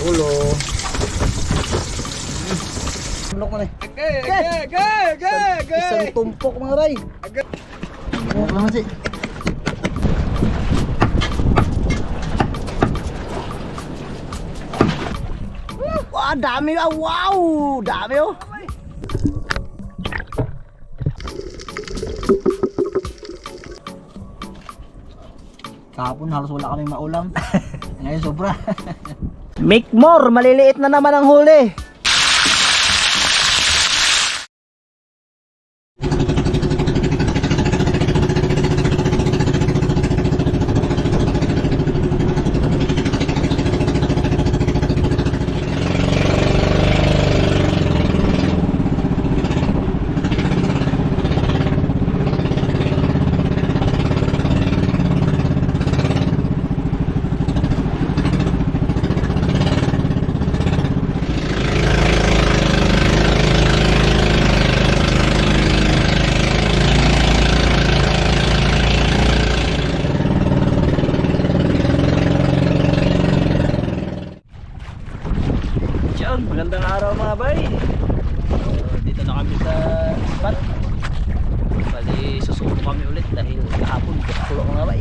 ulo. Tulok mo na. Isang tumpok mga bay. Tulok naman si. Wah, dami ah. Wow, dami oh. Kahapon halos wala kaming maulam. Ngayon sobra. Make more, maliliit na naman ang huli. Magandang araw mga bay. Dito na kami sa spot. Bali susuko kami ulit dahil kahapon kulo mga bay.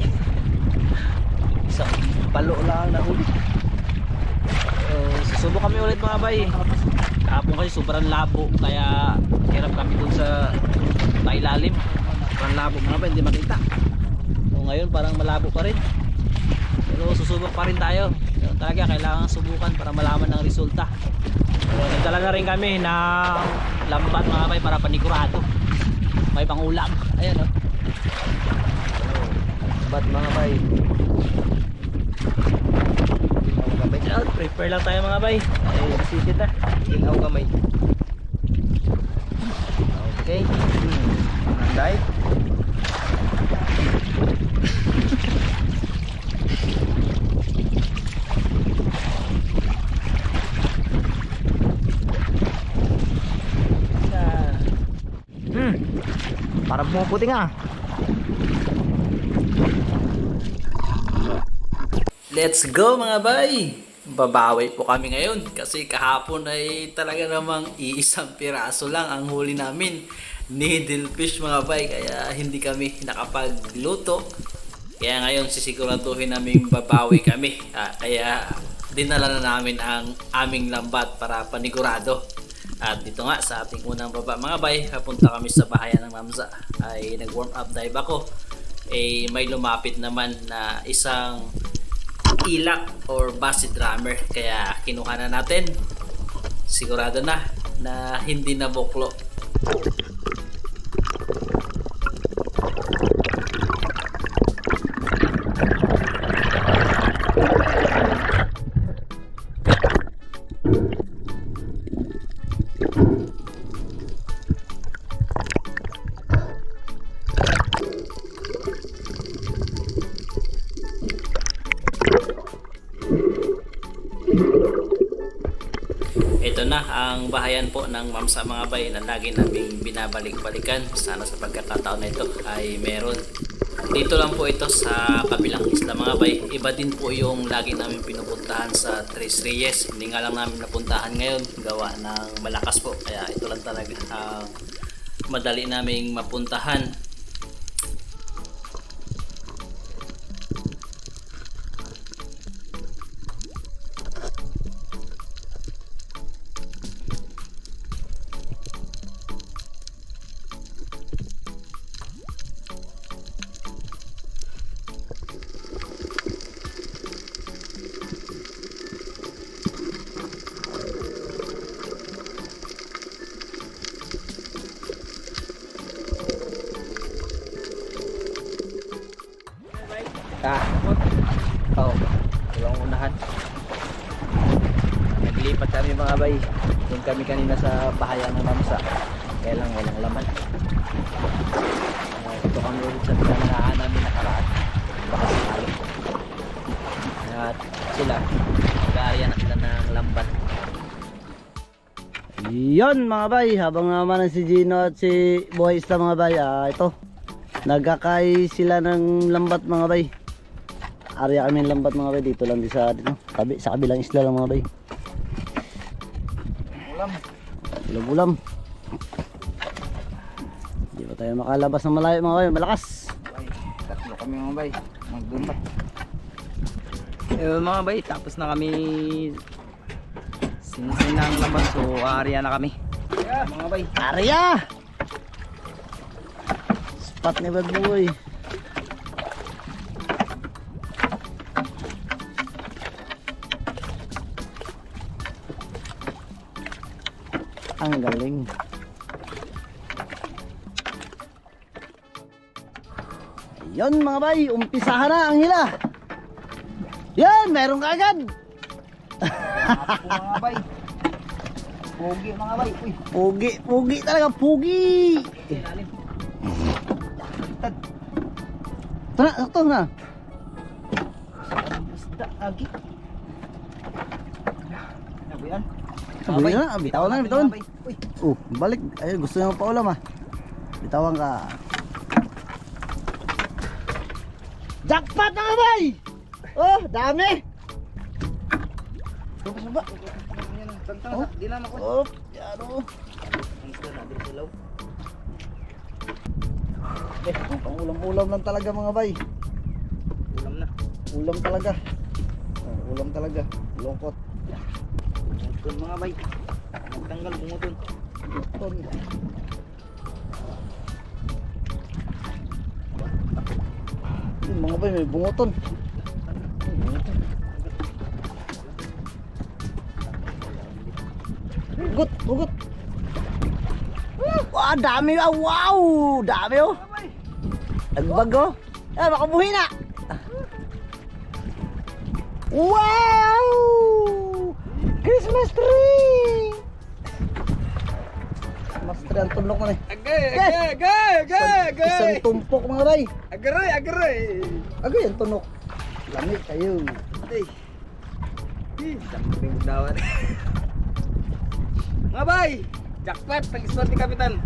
Isang palo lang na huli. Susubo kami ulit mga bay. Kahapon kasi sobrang labo kaya hirap kami dun sa mailalim. Sobrang labo mga bay, hindi makita. So ngayon parang malabo pa rin. Pero susubok pa rin tayo. Talaga kailangan subukan para malaman ang resulta. Nagdala na rin kami ng lambat mga bay para panigurado. May pangulam. Ayan o. Lambat mga bay. Prepare lang tayo mga bay. Ay, sisit na. Ginaw kamay. Okay. Nanday. Parang pumuputi nga. Let's go mga bay. Babawi po kami ngayon kasi kahapon ay talaga namang iisang piraso lang ang huli namin, needlefish mga bay, kaya hindi kami nakapagluto. Kaya ngayon sisiguraduhin namin babawi kami. Kaya dinala na namin ang aming lambat para panigurado. At dito nga sa ating unang baba mga bay, papunta kami sa bahayan ng Mamsa. Ay nag warm up dive ako. May lumapit naman na isang ilak or bassy drummer, kaya kinuha na natin. Sigurado na hindi na buklo. Ito na ang bahayan po ng Mamsa mga bay na lagi naming binabalik-balikan. Sana sa pagkakataon na ito ay meron. Dito lang po ito sa kabilang isla mga bay. Iba din po yung lagi namin pinupuntahan sa Tres Reyes. Hindi nga lang namin napuntahan ngayon gawa ng malakas po. Kaya ito lang talaga ang madali naming mapuntahan. Walang unahan. Naglipat kami mga bay. Doon kami kanina sa bahayan ng Mamsa. Kaya lang walang laman. Ito kami ulit sa pinangaan namin nakaraan. Baka sakali. At sila, mag-aarya na sila ng lambat. Yun mga bay, habang naman si Gino at si Boy Isla mga bay, ito nagkakay sila ng lambat mga bay. Arya kami ng lambat mga bay, dito lang di sa dito, tabi, sa kabilang isla lang mga bay. Ulam-ulam. Hindi pa tayo makalabas ng malayo mga bay. Malakas. Tatlo kami mga bay. Magdumbat. Mga bay, tapos na kami sinsin ng labas. So, area na kami. Mga bay. Area! Spot ni Bad Boy. Ang galing. Ayun mga bay, umpisahan na ang hila. Yan, meron ka agad. Apo mga bay. Pogi mga bay. Uy. Pugi, pugi talaga, pugi. Ilalim. Ito na, sakto na. Isda lagi. Ano ba yan? Sabi na, bitawan na, bitawan. Mga bay. Uy. Balik. Ayun, gusto nyo paulam ah. Bitawan ka. Jackpot na nga bay! Oh, dami! Suba, suba. Tantang, di naman ko. Oh, yan o. Ang isda na din silaw. Pang ulam-ulam lang talaga mga bay. Ulam na. Ulam talaga. Oh, ulam talaga. Lungkot. Bungutun mga bay. Magtanggal bungutun. Ton. Yung mga bay, may bungoton. Hugot, hugot. Wah, dami ah. Wow, dami oh. Nagbag oh. Eh, makabuhi na. Wow! Christmas tree! Christmas tree ang tunok na eh. Agay! Isang tumpok mga bay. Agray! Agay ang tunok. Lamig kayo. Ay. Samping dawan. Mga bay! Jackpot! Pag-spot ni Kapitan.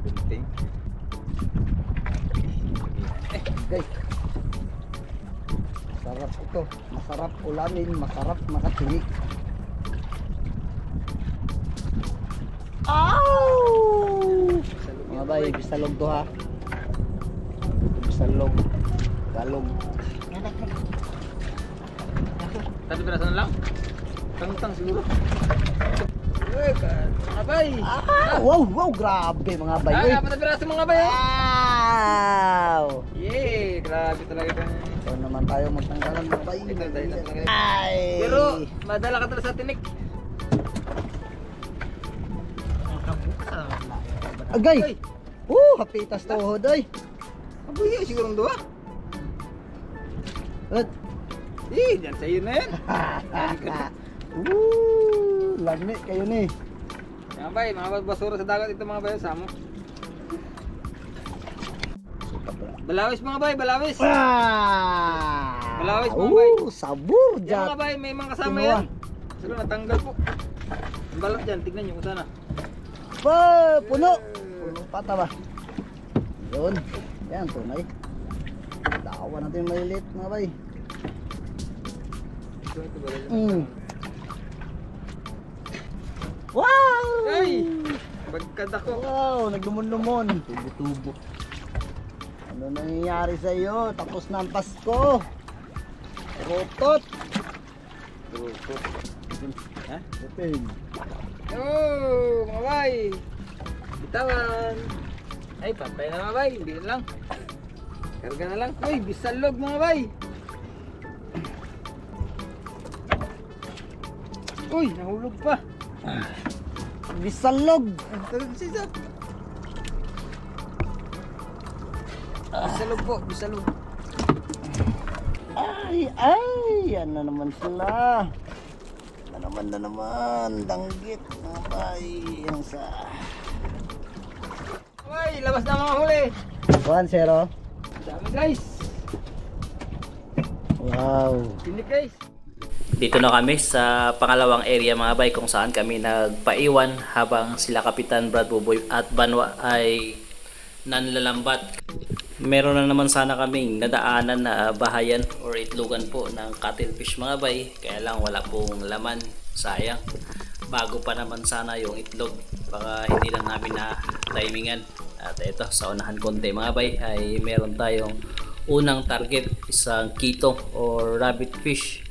Binting. Guys. Masarap ito. Masarap ulamin. Masarap makatili. Ow! Mga bay, bisalog to ha. Bisalog. Galog. Tadi berasa na lang? Tangtang siguro. Mga bay! Wow, wow, grabe mga bay. Ah, dapat na piraso mga bay! Wow! Yay! Grabe talaga ito. Ito naman tayo magtanggalan mga bay. Ito, dahil talaga. Ay! Pero, madala ka talaga sa tinik. Agay! Hapitas tuhod ay. Abuy, sigurong dua. At, Diyan sa iyo na yan. lami kayo ni. Mga bay, mga basura sa dagat ito mga bay. Samo. Balawis mga bay, balawis. Balawis mga bay. Sabur Yan jat. mga bay, may mga kasama Kinuha. yan. Siguro natanggal po. Ang balat dyan, tignan nyo kung sana. Pa, puno. Puno pata ba? Yun. Yan, tunay. Dawa natin yung maliliit mga bay. Wow! Ay! Bagkad ako. Wow, nagdumon-dumon. Tubo-tubo. Ano nangyayari sa iyo? Tapos na ang Pasko. Rotot. Ha? Rotot. Oh, mga bay. Bitawan. Ay, patay na mga bay. Hindi na lang. Karga na lang. Uy, bisalog mga bay. Uy, nahulog pa. Bisalog. Sisa. Bisalog po, bisalog. Ay, ay. Yan na naman sila. Na naman. Danggit. Mga bay. Yan sa... Uy, labas na mga huli. 1-0. Dami guys. Wow. Tinik guys. Dito na kami sa pangalawang area mga bay kung saan kami nagpaiwan habang sila Kapitan Brad Buboy at Banwa ay nanlalambat. Meron na naman sana kaming nadaanan na bahayan or itlogan po ng cuttlefish mga bay, kaya lang wala pong laman, sayang. Bago pa naman sana yung itlog, baka hindi lang namin na timingan. At ito, sa unahan konti mga bay ay meron tayong unang target, isang kitong or rabbit fish.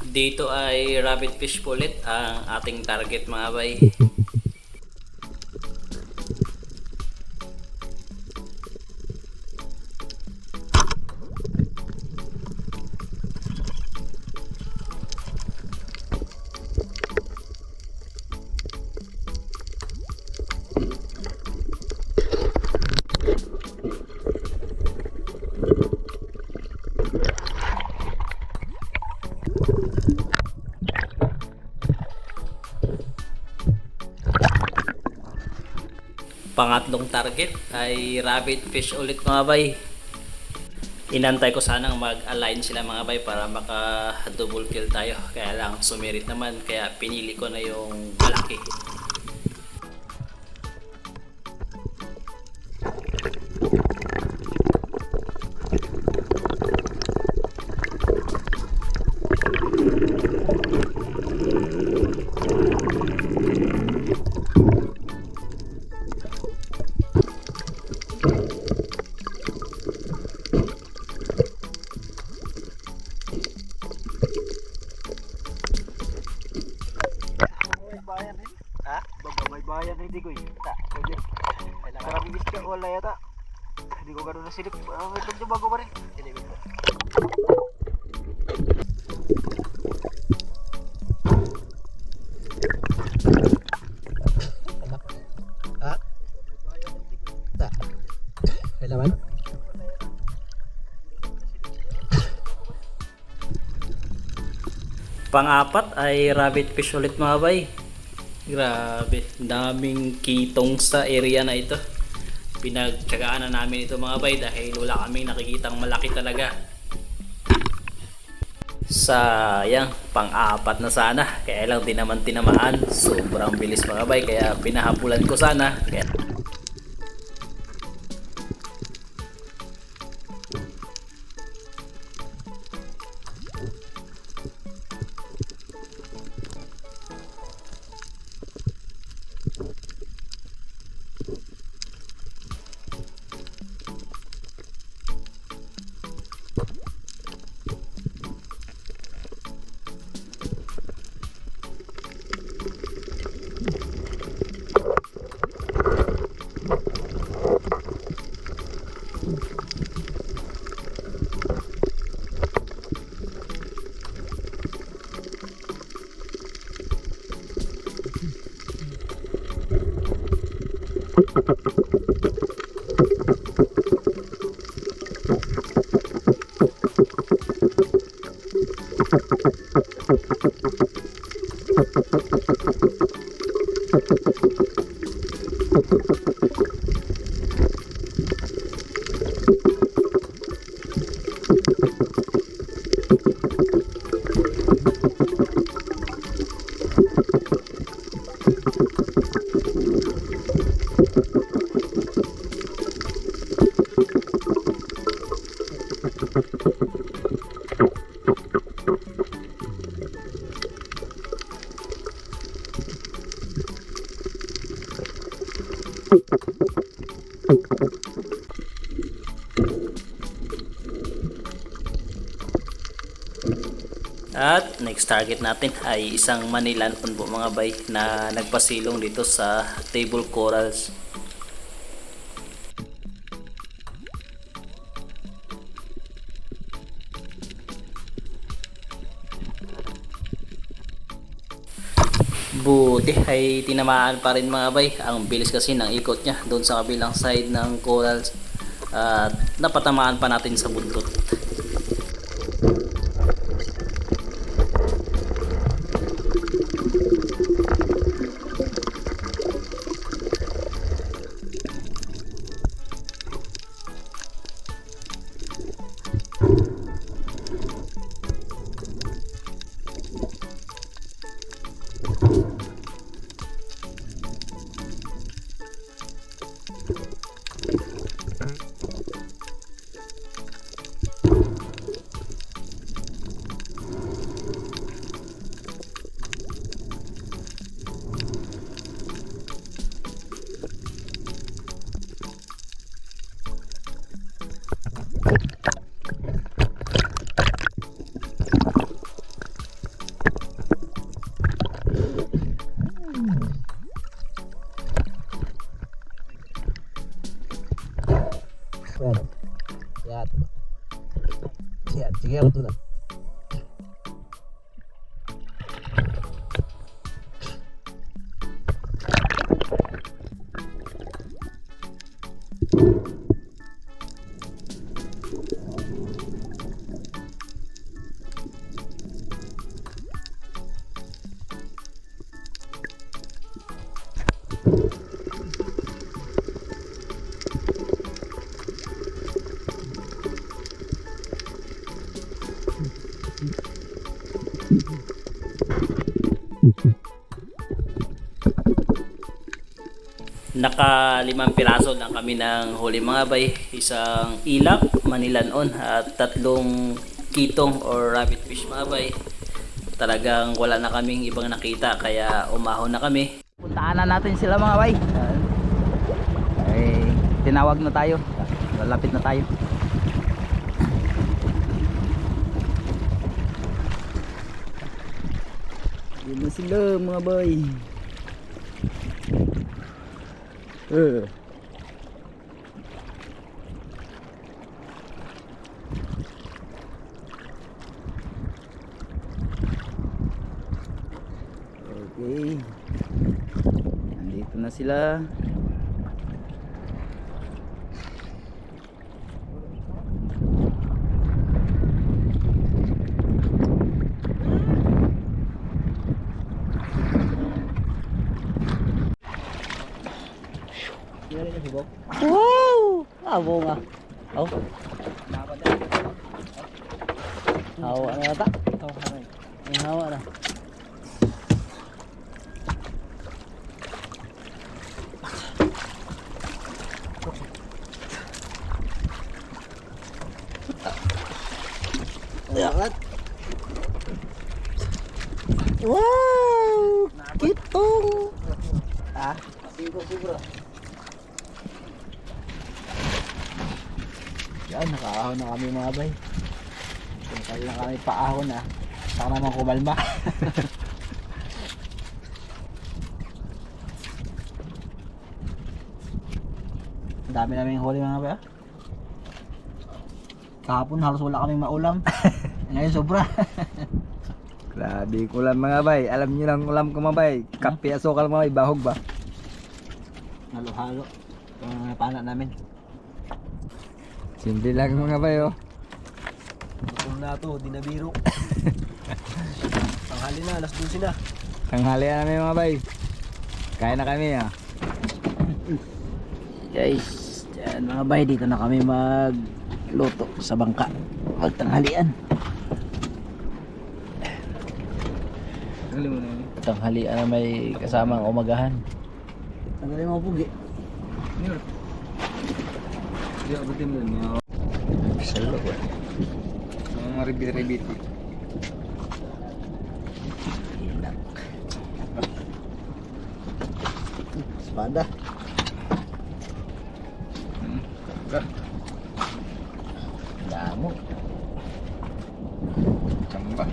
Dito ay rabbit fish po ulit ang ating target mga bay. Pangatlong target ay rabbit fish ulit mga bay. Inantay ko sanang mag-align sila mga bay para maka double kill tayo, kaya lang sumirit naman kaya pinili ko na yung malaki. May bayan na hindi ko yun. Pwede. Karabigis ka, wala yata. Hindi ko gano'n nasilip. May pagyo bago pa rin. Hindi ko. Ha? May laman? Pang-apat ay rabbit fish ulit mga bay. Grabe, daming kitong sa area na ito. Pinagtsagaan na namin ito mga bay dahil wala kaming nakikitang malaki talaga. Sayang, pang-apat na sana. Kaya lang di naman tinamaan. Sobrang bilis mga bay kaya pinahapulan ko sana. Kaya at next target natin ay isang Manilan po mga bay na nagpasilong dito sa table corals. Buti ay tinamaan pa rin mga bay. Ang bilis kasi ng ikot niya doon sa kabilang side ng corals. at napatamaan pa natin sa buntot. Siap, sige ako tulad. Naka 5 piraso lang kami ng huli mga bay. Isang ilap, manilanon at 3 kitong or rabbit fish mga bay. Talagang wala na kaming ibang nakita kaya umahon na kami. Puntaan na natin sila mga bay. Tinawag na tayo. Lalapit na tayo. Yun na sila mga bay. Okay. Nandito na sila. Wow! Abo nga. Oh. Hawa na yata. Ang hawa na. Ayan. Wow! Kitong! Ah? Siguro. Yan, nakaahon na kami mga bay. Tagal na kami paahon na. Saka naman kumalma. Ang dami namin huli mga bay. Kahapon halos wala kaming maulam. Ngayon sobra. Grabe ko lang mga bay. Alam niyo lang ulam ko mga bay. Kape asukal mga bay. Bahog ba? Halo-halo. Ito ang mga panak namin. Simple lang mga bay oh. Gutom na ito, di na biro. Tanghali na, alas 12 na. Tanghali na namin mga bay. Kaya na kami ah. Guys, dyan mga bay, dito na kami magluto sa bangka. Magtanghalian. Tanghali mo na yun. Tanghalian na may kasamang umagahan. Tanggalin mo pugi. Hindi abutin mo yun. Sa loob. Mga maribit-ribit. Inak. Espada. Damo. Camba.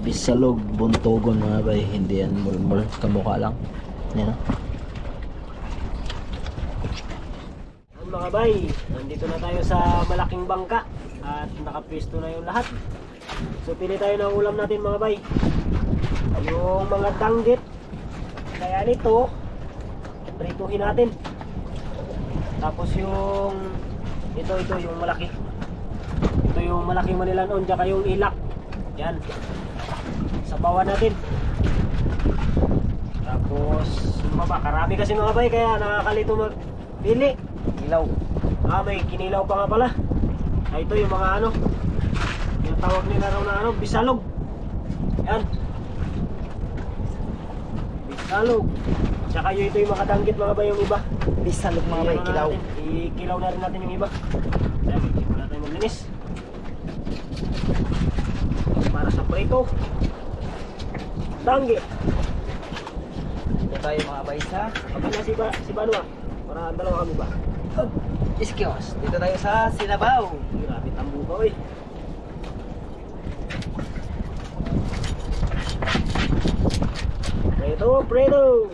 Bisalog, buntogon mga bay. Hindi yan mulmul. Kamukha lang. Yan o. Mga bay, nandito na tayo sa malaking bangka at nakapwesto na yung lahat. So pili tayo ng ulam natin mga bay. Yung mga danggit Kaya nito, prituhin natin. Tapos yung ito yung malaki. Ito yung malaking manilanon, tsaka yung ilak. Yan. Sabawan natin. Tapos, ano ba? Karami kasi mga bay, kaya nakakalito magpili. Ilaw. May kinilaw pa nga pala. Ito yung mga ano, yung tawag nila raw na ano, bisalog. Yan. Bisalog. Tsaka ito yung mga danggit mga bay, yung iba. Bisalog mga bay, Iyan na kilaw. natin. Ikilaw na rin natin yung iba. Kaya magkipo na tayo maglinis. Para sa prito. Danggit. Dito tayo mga bay sa Kapag na si Banwa. Para dalawa kami ba? Iskios. Dito tayo sa Sinabaw. Grabe tambo ba eh. Preto.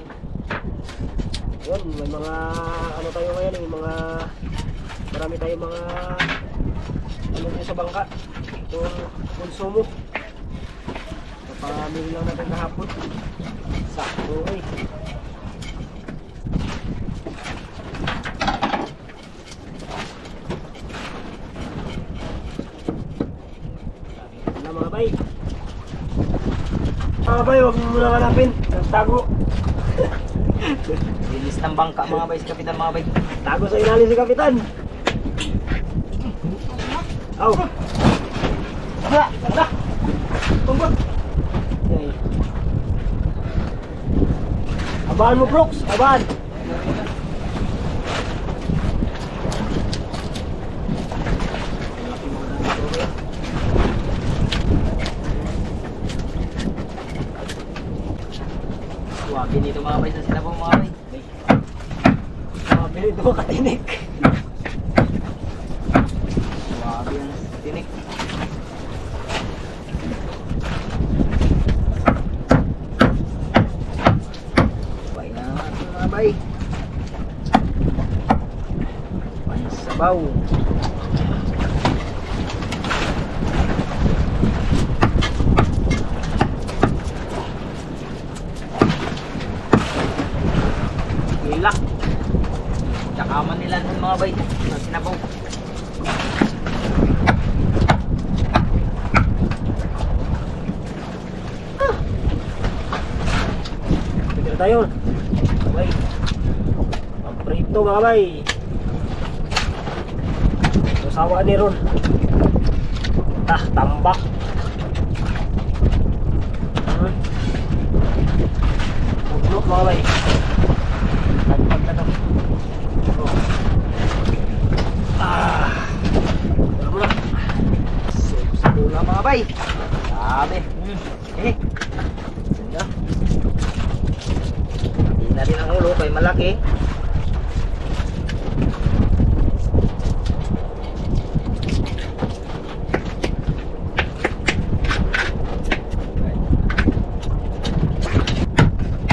Yun, may mga ano tayo ngayon, yung mga marami tayong mga ano dito sa bangka. Itong konsumo. Kapamili lang natin kahapon. Sakto eh. Mga bay. Mga bay, huwag mo muna hanapin. Nagtago. Linis ng bangka mga bay, si Kapitan mga bay. Tago sa ilalim si Kapitan. Aw. Wala. Tumbot. Abahan mo, Brooks. Abahan. Suwabe dito mga bay sa Sinabaw mga bay. Mabili ito katinik. Suwabe ang tinik. Bay na natin mga bay. Bay sabaw. Ilak. Tsaka manilan mga bay sa Sinabaw. Pwede na tayo. Bay. Pagprito mga bay. Usawa ni Ron. Tambak. Uglok mga bay. Lagpag na to. Wala mo na. Sa tula mga bay. Sabi. Eh. Ganda. Hindi na rin ang ulo kay malaki.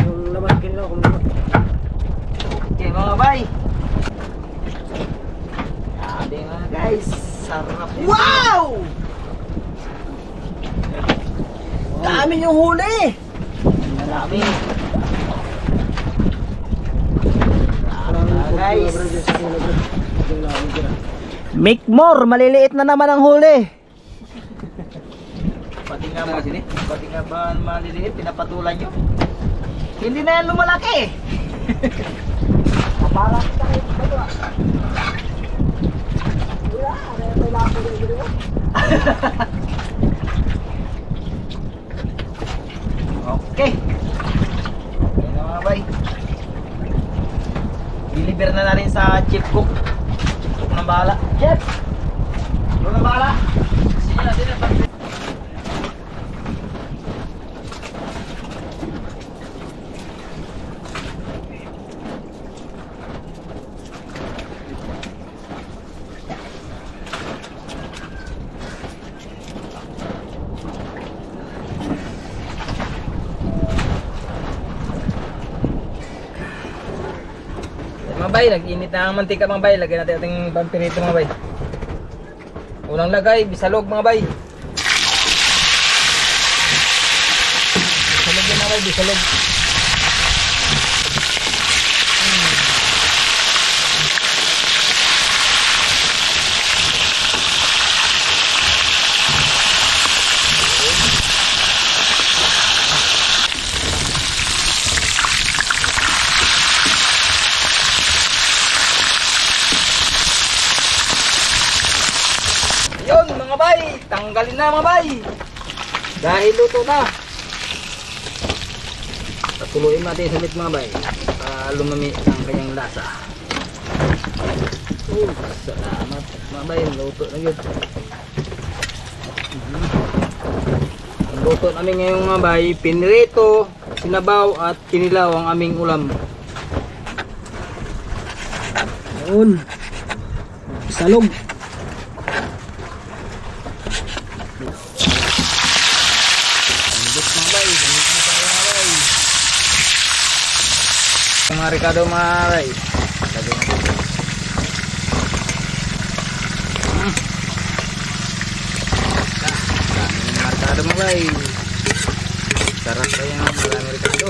Yung laman kinila kung laman. Okay mga bay. Sabi mga guys. Sarap. Wow! Dami yung huli. Dami. Guys. Make more, maliliit na naman ang huli. Pati nga ba maliliit, pinapatulan nyo? Hindi na yan lumalaki. Parang okay. Okay na mga bay. Deliver na natin sa Chef Cook. Chef Cook ng bahala. Chef! Cook ng bahala. Sige natin na pag... Mga bay, nag-init na ang mantika mga bay. Lagyan natin ating pampirito mga bay. Unang lagay, bisalog mga bay. Bisalog yan mga bay, bisalog. bay. Tanggalin na mga bay. Dahil luto na. Patuloyin natin sa mga bay. Para lumami ang kanyang lasa. Salamat mga bay. Luto na yun. Ang luto namin ngayong mga bay. Pinirito, sinabaw at kinilaw ang aming ulam. Yun. Salog. Mga Ricardo Maray. Mga Ricardo Maray. Sarap kaya nga marami Ricardo.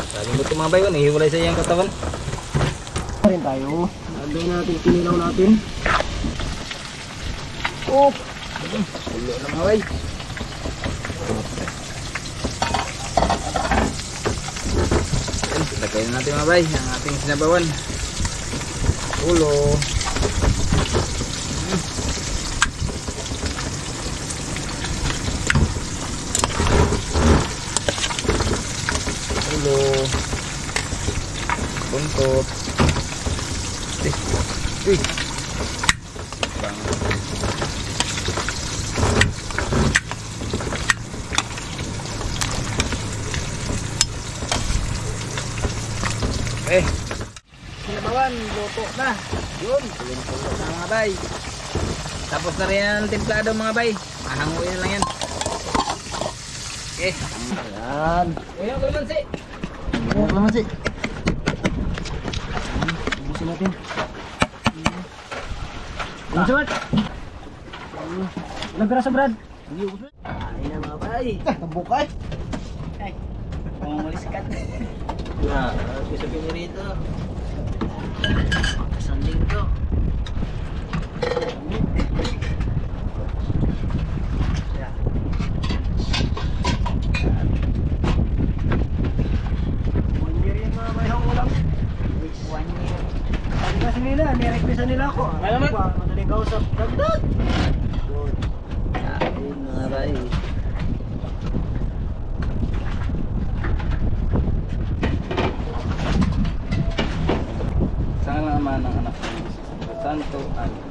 Sabi mo ito mga bayo, nahiwalay sa iyang katawan. Rin tayo. Lagay natin, kinilaw natin. Oh! Ulo na mga bay. Lagay na natin mga bay ang ating sinabawan. Ulo. Ulo. Buntot. Uy. Bang. Sinabawan, luto na. Yun, tuloy-tuloy na mga bay. Tapos na rin ang templado mga bay. Mahanguin na lang yan. Okay. Ayan. Uy, ang kalamansi. Ayan naman si. Ubusin natin. Ang short. Ilang piraso, Brad? Ay na mga bay. Nabukay. Ay, mamaliskat. Na, gusto ko rito. Isang linggo. Yeah. One year yan mga mayhang ulam. 1 year. Sabi kasi nila, nirequestan nila ako. Ano naman? Madaling kausap. Dagdag! Ayun mga bay. Sa ngalan ng Ama ng Anak ng Espiritu Santo. Amen.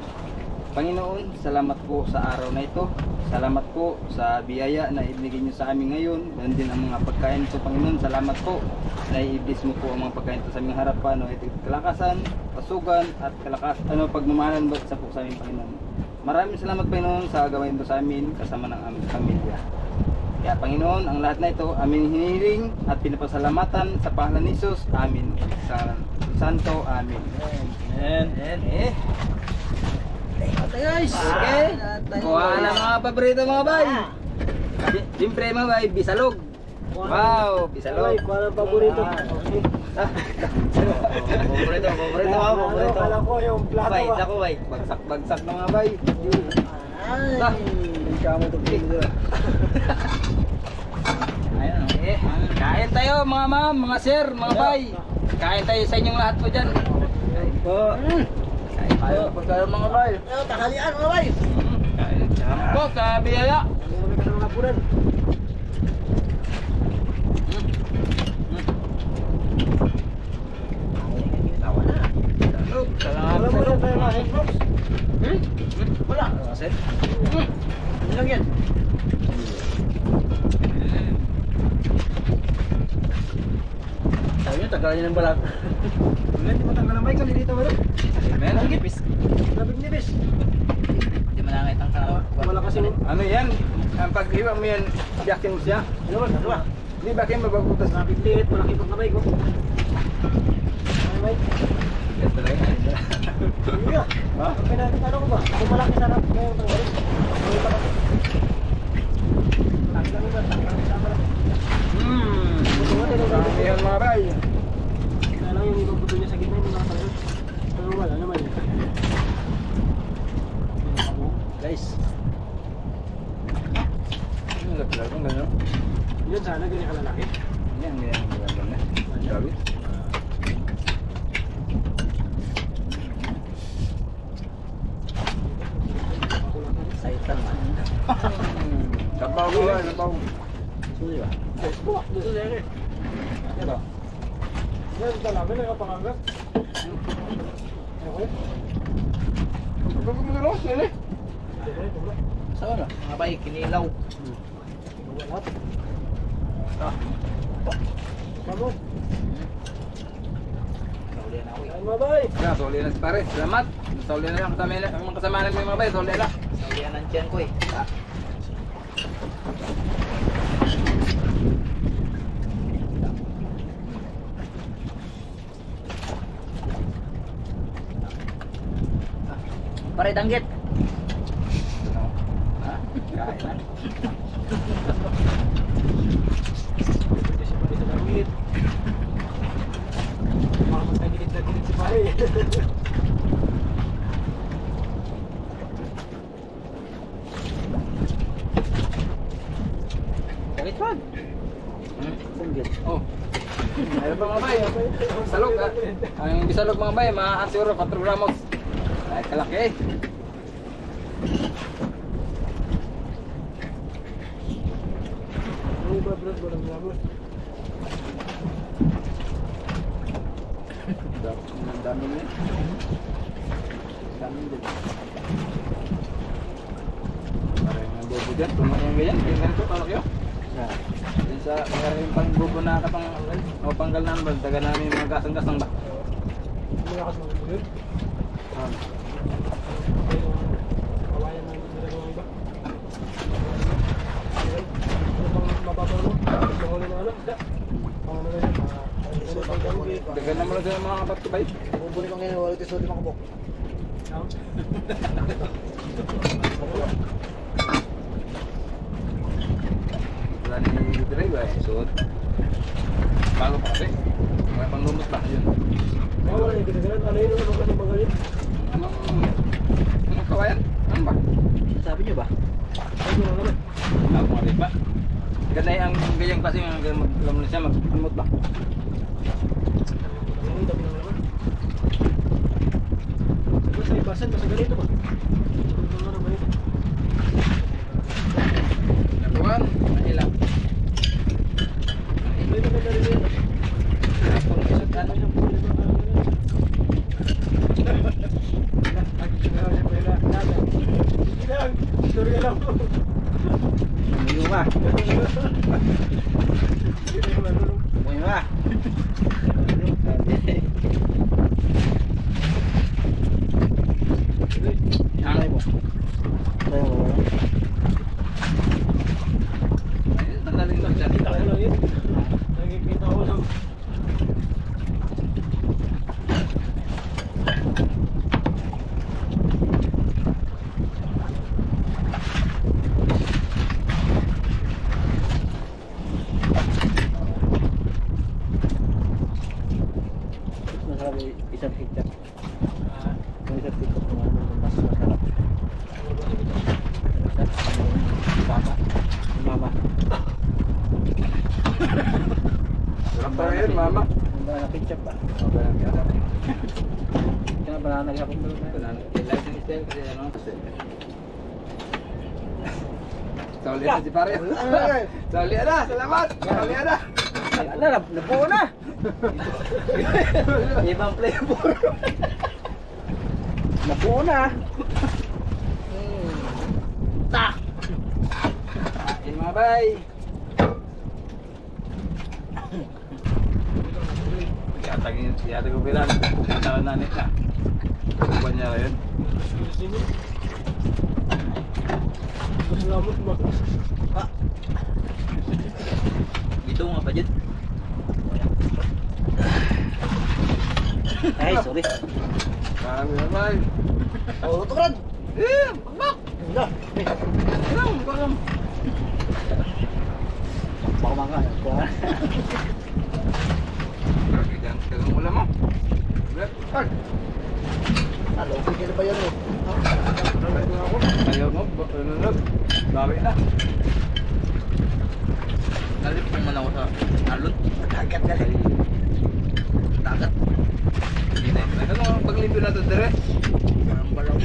Panginoon, salamat po sa araw na ito. Salamat po sa biyaya na ibigay niyo sa amin ngayon. Ganun din ang mga pagkain ito, Panginoon. Salamat po na i-bless mo po ang mga pagkain ito sa aming harapan. No? Ito kalakasan, pasugan, at pagmamahalan sa po sa aming Panginoon. Maraming salamat, Panginoon, sa gawin ito sa amin kasama ng aming pamilya. Kaya Panginoon, ang lahat na ito aming hinihiling at pinapasalamatan sa pangalan ni Jesus. Amin. Sa Santo. Amin. Ayan. Eh. Ate guys. Okay. Kuha na mga paborito mga bay. Siyempre mga bay, bisalog. Wow, bisalog. Ay, kuha ng paborito. Paborito. Kala ko yung plato Bay, ba? dako bay. Bagsak na mga bay. Ay. Kamo to pili. Ayun, okay. Kain tayo mga ma'am, mga sir, mga bay. Kain tayo sa inyong lahat po dyan. Kain po. Kain tayo pagkain mga bay. Tanghalian mga bay. Kain. Salamat po sa biyaya. Marami ka ng mga punan. Salamat. Alam mo na tayo mga headbox? Wala. Kasi? Ano lang yan? Sabi niyo, tagal niyo ng balat. Wala, di mo tanggal ang mic. Kali dito wala. Meron gipis. Labig nibis. Hindi mo nakita ang kawan. Wala kasi nun. Ano yan? Ang paghiwa mo yan, biyakin mo siya. Ano ba? Ano ba? Hindi ba kayo mababutas na? Labig liit. Malaki pang kamay ko. Ay, mic. Yes, talaga. Hindi ah. Ha? Ang pinagkita ko ba? Kung malaki sarap ngayon tanggalin. Hindi pa kasi. Malaki lang yun ba? Malaki sa malaki. Marami yan mga bay. Kaya lang yung ibang buto niya sa gitna hindi makatanggal. Pero wala naman yun. Guys. Ano laglag ang gano'n? Yun sana ganyan kalalaki. Yan, yan. Grabe. Saitan man. Sabaw ko ba? Sabaw. Suli ba? Ito. Yan, ito namin, nakapangagat. Okay. Sabaw ko mo sili. Saan na? Mga bay, kinilaw. Lahat. Vamos. Nauli na ako eh. Ay, mabay. Yeah, soli na si pare. Salamat. Soli na lang kasama na mga kasama natin mga bay, soli na. Nauli na ng tiyan ko eh. Pare, danggit. Ha? Kain na. Pwede siya pala sa langit. Baka magtagilid na gilid si pare. Danggit man. Danggit. Oh. Ayun pa mga bay. Salog ha. Ang bisalog mga bay, mga asuro 4 gramos. Ay kalaki eh. Ang iba, bro, walang gamos. Ang dami niya. Dami din. Parang yung bobo dyan, tumayo yung ganyan, ganyan ito, palak yun. Yan sa, mayroon yung pang bobo na katang, o panggal na ang taga namin yung mga gasang-gasang ba. Malakas mga gilid. Kawayan ng ginagawa ng iba. Ano bang mababaw mo? Mahuli na ano? Isda. Pang ano na yan? Ano pang gawin? Dagan naman lang sila mga kapatibay. Bubuli ko ngayon, wala ito sa limang kubok. Wala ni Dutray ba eh, suot. Bago pa kasi. Mga panglumot ba, yun. Wala yung ginagalan. Ano yun? Ano ka magaling? Anong kawayan? Ano ba? Sabi niyo ba? Ano na naman? Ako mga rin ba? Ganda ang ganyang kasi maglamon siya, magpumot ba? Ang dami na naman. Diba sa ibasan, basta ganito ba? Ano ba yun? Nakuhan, mahilap. May maganda rin yun. Pang isang ano yung puli ba? Sorry ka lang. Umuyo ka. Umuyo ka. Ang mo. Tayo mo. ayun, tanggalin lang dyan. Kita ko lang yun. Nakikita ko lang. Masarap yung isang picture. Yung isang picture kung ano yung mas masarap. Mama. Mama. Sarap tayo yun, mama. Yung banana ketchup ba? Okay lang yan. Kaya banana ketchup doon. License style kasi ano kasi. Sauli na si pare. Sauli na, salamat. Sauli na. Ala, nabuo na. Ibang flavor. Nabuo na. Tak. Kain mga bay. Yatag ko pila. Taon na nito. Buwan niya yun. Salamat ba? Dito nga pa dyan. Ay, sorry. Marami na bay. Oh, tukrad. Pagbak. Hindi. Alam, alam. Baka mga. Dagang ulam mo. Black. Ano, okay na ba yan eh? Ayaw mo, nunod. Bawi na. Nalip naman ako sa alon. Dagat. Dagat. Hindi na Labi na to dire. Parang balaw.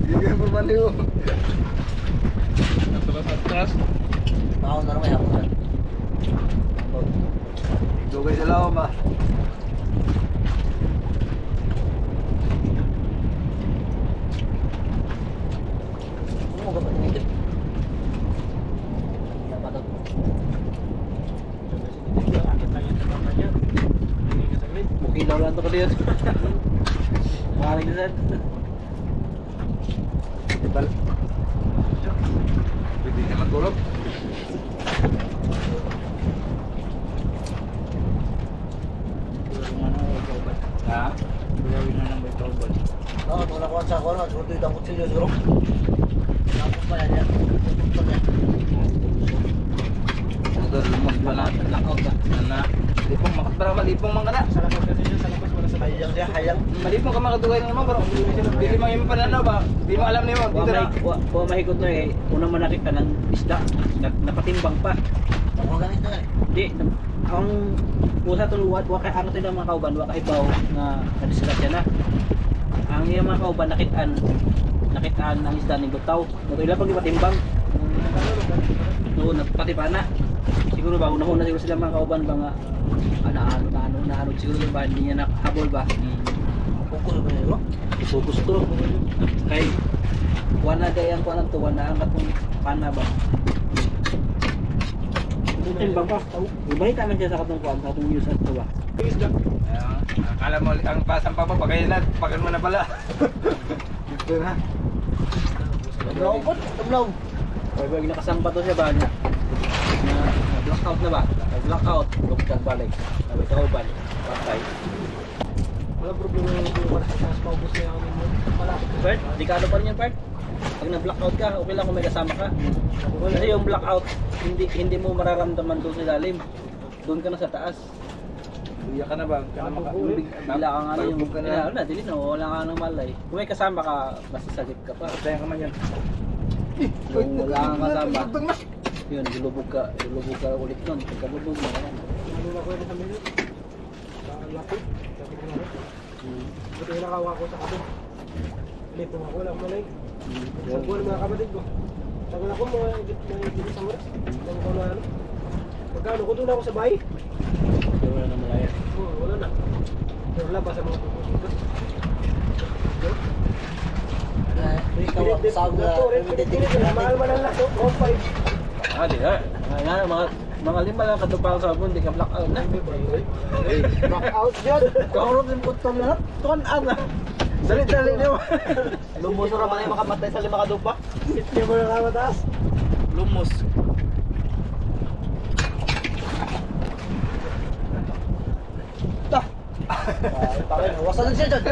Bigyan mo man niyo. Atras. Ako na naman ako na. Dugay sa lawa ba? Ano mo kapag nitip? Dapat ako. Bukilaw lang to ka diyan. Maling na sad. Ibal. Pwede na matulog. Ha? Gawin na ng may tawbal. Oo, wala ko sa ako na. Siguro ito yung kutsilyo siguro. Tapos pa yan yan. Tapos yan. Udol lumos pa na. Lockout ka. Ana. Lipong makatara malipong man kana. Sa labas kasi siya, sa labas wala sa bahay. Hayang siya, hayang. Malipong ka makadugay ng mo bro. Dili mo yung pananaw ba? Di mo alam nimo dito na. Wa mahikot na eh. Unang manakit ka ng isda. Napatimbang pa. Ako ganito eh. Di, ang usa to wa kay ano tayo mga kauban, wa kay baw nga nadisgrasya na. Ang iya mga kauban nakitaan ang isda ni Butaw. Mo ila pag ipatimbang. Doon pati pa na. Siguro ba una siguro sila mga kauban ba nga ano siguro ba hindi niya nakahabol ba. Pukul ba yun bro? Ipokus to. Kay wala dayang kuan to wala ang katong pana ba. Timbang pa. Ibalik ka man siya sa katong kuan, sa katong news at to ba. Akala mo ang pasang pa pagay na, pagan mo na pala. Dito na. Tablaw po, tablaw. Pag nakasamba to siya ba niya? Na blackout na ba? Blackout, bukag balik. Sabi ka uban, patay. Wala problema yung para sa paubos na yung wala. Bert, di ka ano pa rin yan, Bert? Pag na-blackout ka, okay lang kung may kasama ka. Kasi yung blackout, hindi mo mararamdaman doon sa ilalim. Doon ka na sa taas. Uya ka na ba? Bila ka nga yung wala, dili na, wala ka ng malay. Kung may kasama ka, masasagip ka pa. Kaya ka man yan. Kung wala kang kasama, yun, lulubog ka ulit nun. Pagkalubog mo, ano. Ano na ko yun sa minute? Sa laki. Sabi ko na. Buti nakawa ko sa kapit. Lipong ako lang malay. Sa buwan mga kapatid ko. Sabi ako mga gini sa maras. Sabi ko na ano. Pagkano ko doon ako sa bahay. Wala na malaya. Wala na. Wala pa sa mga pupusin ko. Ikaw ang sahod na Mahal man ang laso. 1.5. Ah, di ha. Mga lima lang katupang sabon, di ka blackout na. Knockout yun. Kaurot yung putong lahat. Tuan na. Dali niyo. Lumos na naman yung makamatay sa lima kadupa. Hindi mo nakamataas. Lumos. Wasan siya dyan.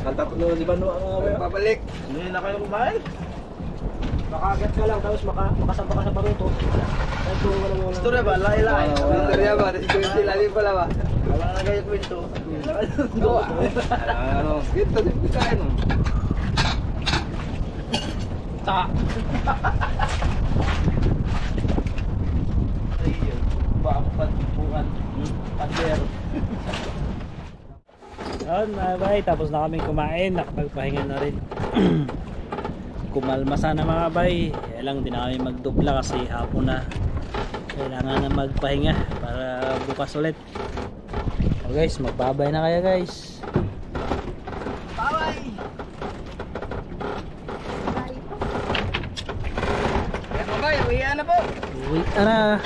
Kanta ko si Bano ang mga Babalik. Hindi na kayo kumain. Makagat ka lang tapos makasampa ka sa baruto. Kahit kung wala. Ito na ba? Lailay. Storya ba? Kasi lalim pala ba? Wala na kayo kwento. Ano? Ito din kain mo. Ta. Bapat bukan pader. Yan, bye. Tapos na kaming kumain, nakapagpahinga na rin. Kumalma sana mga bay. Kaya lang, di na kami magdupla kasi hapon na. Kailangan na magpahinga para bukas ulit. So guys, magbabay na kaya guys. Bye-bye. Bye. Uwi na po. Uwi na.